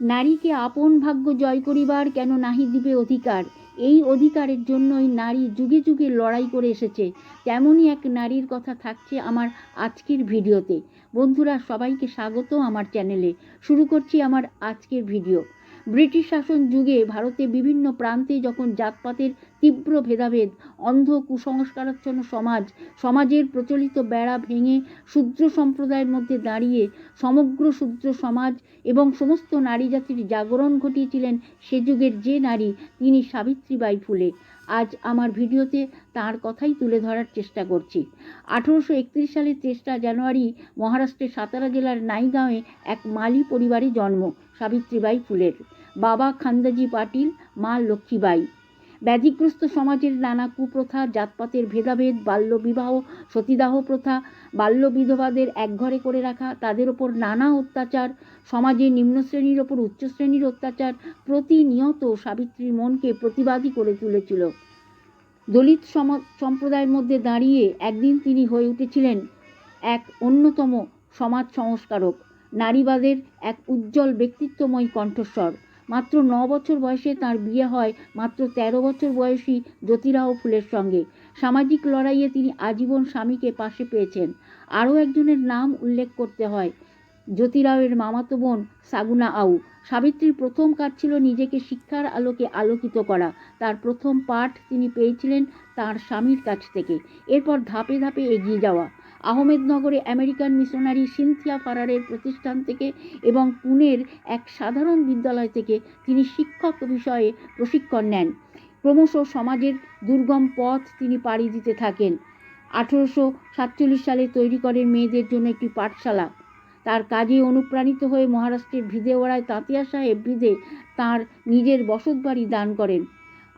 নারীকে আপন ভাগ্য জয় করিবার কেন নাহি দিবে অধিকার। এই অধিকারের জন্যই নারী যুগে যুগে লড়াই করে এসেছে। তেমনই এক নারীর কথা থাকছে আমার আজকের ভিডিওতে। বন্ধুরা, সবাইকে স্বাগত আমার চ্যানেলে। শুরু করছি আমার আজকের ভিডিও। ব্রিটিশ শাসন যুগে ভারতে বিভিন্ন প্রান্তে যখন জাতপাতের তীব্র ভেদাভেদ, অন্ধ কুসংস্কারাচ্ছন্ন সমাজের প্রচলিত বেড়া ভেঙে শূদ্র সম্প্রদায়ের মধ্যে দাঁড়িয়ে সমগ্র শূদ্র সমাজ এবং সমস্ত নারী জাতির জাগরণ ঘটিয়েছিলেন সে যুগের যে নারী, তিনি সাবিত্রীবাই ফুলে। আজ আমার ভিডিওতে তার কথাই তুলে ধরার চেষ্টা করছি। 1831 সালের 3 জানুয়ারি মহারাষ্ট্রের সাতারা জেলার নাইগাঁওয়ে এক মালি পরিবারে জন্ম সাবিত্রীবাই ফুলের। বাবা খান্দাজি পাটিল, মা লক্ষ্মীবাই। ব্যাধিগ্রস্ত সমাজের নানা কুপ্রথা, জাতপাতের ভেদাভেদ, বাল্যবিবাহ, সতীদাহ প্রথা, বাল্য বিধবাদের একঘরে করে রাখা, তাদের ওপর নানা অত্যাচার, সমাজে নিম্ন শ্রেণীর ওপর উচ্চ শ্রেণীর অত্যাচার প্রতিনিয়ত সাবিত্রীর মনকে প্রতিবাদী করে তুলেছিল। দলিত সম্প্রদায়ের মধ্যে দাঁড়িয়ে একদিন তিনি হয়ে উঠেছিলেন এক অন্যতম সমাজ সংস্কারক, নারীবাদের এক উজ্জ্বল ব্যক্তিত্বময় কণ্ঠস্বর। মাত্র 9 বছর বয়সে তার বিয়ে হয় মাত্র 13 বছর বয়সী জ্যোতিরাও ফুলের সঙ্গে। সামাজিক লড়াইয়ে তিনি আজীবন স্বামীকে পাশে পেয়েছেন। আরও একজনের নাম উল্লেখ করতে হয়, জ্যোতিরাওয়ের মামাতো বোন সাগুনা আউ। সাবিত্রীর প্রথম কাজ ছিল নিজেকে শিক্ষার আলোকে আলোকিত করা। তার প্রথম পাঠ তিনি পেয়েছিলেন তার স্বামীর কাছ থেকে। এরপর ধাপে ধাপে এগিয়ে যাওয়া। আহমেদনগরে আমেরিকান মিশনারি সিনথিয়া ফারারের প্রতিষ্ঠান থেকে এবং পুনের এক সাধারণ বিদ্যালয় থেকে তিনি শিক্ষক বিষয়ে প্রশিক্ষণ নেন। ক্রমশ সমাজের দুর্গম পথ তিনি পাড়ি দিতে থাকেন। 1847 সালে তৈরি করেন মেয়েদের জন্য একটি পাঠশালা। তার কাজে অনুপ্রাণিত হয়ে মহারাষ্ট্রের ভিদেওয়াড়ায় তাঁতিয়া সাহেব ভিদে তাঁর নিজের বসতবাড়ি দান করেন।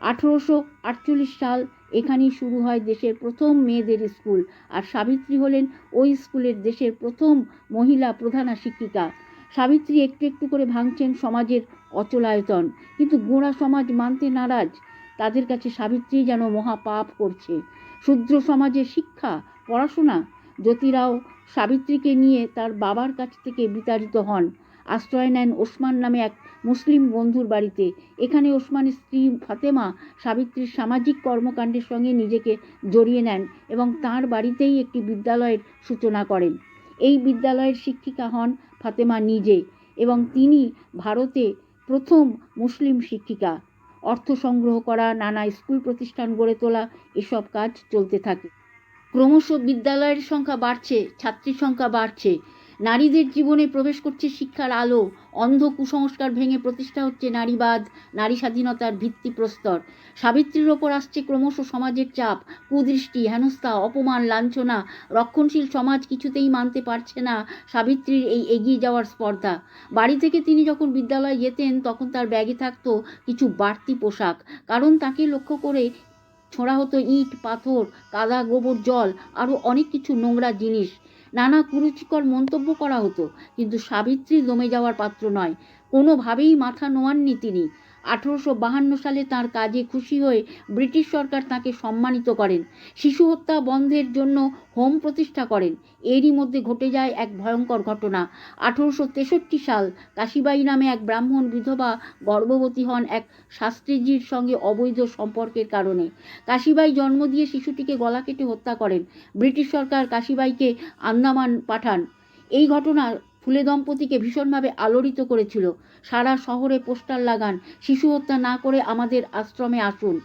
1848 সাল এখানেই শুরু হয় দেশের প্রথম মেয়েদের স্কুল, আর সাবিত্রী হলেন ওই স্কুলের দেশের প্রথম মহিলা প্রধানা শিক্ষিকা। সাবিত্রী একটু একটু করে ভাঙছেন সমাজের অচলায়তন, কিন্তু গোঁড়া সমাজ মানতে নারাজ। তাদের কাছে সাবিত্রী যেন মহাপাপ করছে। শূদ্র সমাজের শিক্ষা, পড়াশোনা। জ্যোতিরাও সাবিত্রীকে নিয়ে তার বাবার কাছ থেকে বিতাড়িত হন। আশ্রয় নেন ওসমান নামে এক মুসলিম বন্ধুর বাড়িতে। এখানে ওসমানের স্ত্রী ফাতেমা সাবিত্রীর সামাজিক কর্মকাণ্ডের সঙ্গে নিজেকে জড়িয়ে নেন এবং তাঁর বাড়িতেই একটি বিদ্যালয়ের সূচনা করেন। এই বিদ্যালয়ের শিক্ষিকা হন ফাতেমা নিজে, এবং তিনি ভারতে প্রথম মুসলিম শিক্ষিকা। অর্থ সংগ্রহ করা, নানা স্কুল প্রতিষ্ঠান গড়ে তোলা, এসব কাজ চলতে থাকে। ক্রমশ বিদ্যালয়ের সংখ্যা বাড়ছে, ছাত্রীর সংখ্যা বাড়ছে। নারীদের জীবনে প্রবেশ করছে শিক্ষার আলো। অন্ধ কুসংস্কার ভেঙে প্রতিষ্ঠা হচ্ছে নারীবাদ, নারী স্বাধীনতার ভিত্তিপ্রস্তর। সাবিত্রীর ওপর আসছে ক্রমশ সমাজের চাপ, কুদৃষ্টি, হেনস্থা, অপমান, লাঞ্ছনা। রক্ষণশীল সমাজ কিছুতেই মানতে পারছে না সাবিত্রীর এই এগিয়ে যাওয়ার স্পর্ধা। বাড়ি থেকে তিনি যখন বিদ্যালয়ে যেতেন তখন তার ব্যাগে থাকতো কিছু বাড়তি পোশাক, কারণ তাকে লক্ষ্য করে ছোঁড়া হতো ইট, পাথর, কাদা, গোবর, জল, আরও অনেক কিছু নোংরা জিনিস। নানা কুরুচিকর মন্তব্য করা হতো, কিন্তু সাবিত্রী দমে যাওয়ার পাত্র নয়। কোনোভাবেই মাথা নোয়াননি তিনি। 1852 সালে তাঁর কাজে খুশি হয়ে ব্রিটিশ সরকার তাঁকে সম্মানিত করেন। শিশু হত্যা বন্ধের জন্য হোম প্রতিষ্ঠা করেন। এরই মধ্যে ঘটে যায় এক ভয়ঙ্কর ঘটনা। 1863 সাল কাশীবাই নামে এক ব্রাহ্মণ বিধবা গর্ভবতী হন এক শাস্ত্রীজির সঙ্গে অবৈধ সম্পর্কের কারণে। কাশীবাই জন্ম দিয়ে শিশুটিকে গলা কেটে হত্যা করেন। ব্রিটিশ সরকার কাশীবাইকে আন্দামান পাঠান। এই ঘটনা ফুলে দম্পতিকে ভীষণভাবে আলোড়িত করেছিল। সারা শহরে পোস্টার লাগান, শিশু হত্যা না করে আমাদের আশ্রমে আসুন।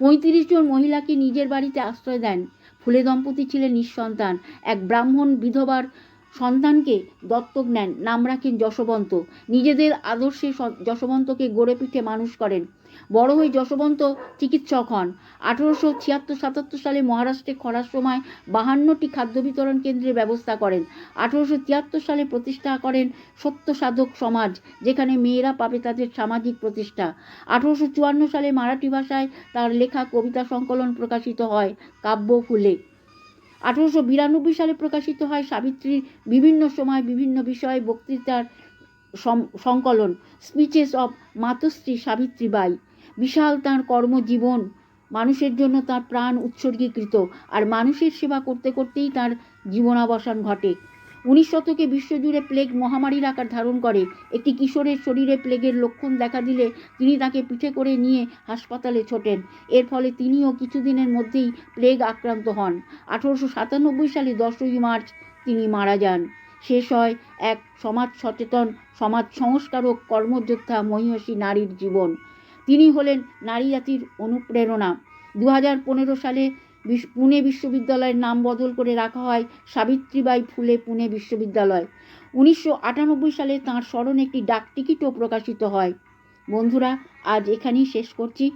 35 জন মহিলাকে নিজের বাড়িতে আশ্রয় দেন। ফুলে দম্পতি ছিলেন নিঃসন্তান। এক ব্রাহ্মণ বিধবার সন্তানকে দত্তক নেন, নাম রাখেন যশবন্ত। নিজেদের আদর্শে যশবন্তকে গড়ে পিঠে মানুষ করেন। বড় হয়ে যশবন্ত চিকিৎসক হন। 1876-77 সালে মহারাষ্ট্রে খরার সময় 52টি খাদ্য বিতরণ কেন্দ্রের ব্যবস্থা করেন। 1873 সালে প্রতিষ্ঠা করেন সত্য সাধক সমাজ, যেখানে মেয়েরা পাবে তাদের সামাজিক প্রতিষ্ঠা। 1854 সালে মারাঠি ভাষায় তার লেখা কবিতা সংকলন প্রকাশিত হয়, কাব্য ফুলে। 1892 সালে প্রকাশিত হয় সাবিত্রীর বিভিন্ন সময় বিভিন্ন বিষয়ে বক্তৃতার সংকলন, স্পিচেস অব মাতশ্রী সাবিত্রীবাই। বিশাল তাঁর কর্মজীবন, মানুষের জন্য তাঁর প্রাণ উৎসর্গীকৃত, আর মানুষের সেবা করতে করতেই তাঁর জীবনাবসান ঘটে। 19 শতকে বিশ্বজুড়ে প্লেগ মহামারীর আকার ধারণ করে। একটি কিশোরের শরীরে প্লেগের লক্ষণ দেখা দিলে তিনি তাকে পিঠে করে নিয়ে হাসপাতালে ছোটেন। এর ফলে তিনিও কিছুদিনের মধ্যেই প্লেগ আক্রান্ত হন। 1897 সালে 10ই মার্চ তিনি মারা যান। শেষ হয় এক সমাজ সচেতন, সমাজ সংস্কারক, কর্মযোদ্ধা মহিষী নারীর জীবন। তিনি হলেন নারী জাতির অনুপ্রেরণা। 2015 সালে পুনে বিশ্ববিদ্যালয়ের নাম বদল করে রাখা হয় সাবিত্রীবাই ফুলে পুনে বিশ্ববিদ্যালয়। 1998 সালে তাঁর স্মরণে একটি ডাকটিকিটও প্রকাশিত হয়। বন্ধুরা, আজ এখানেই শেষ করছি।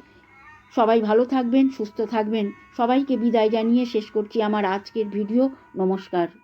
সবাই ভালো থাকবেন, সুস্থ থাকবেন। সবাইকে বিদায় জানিয়ে শেষ করছি আমার আজকের ভিডিও। নমস্কার।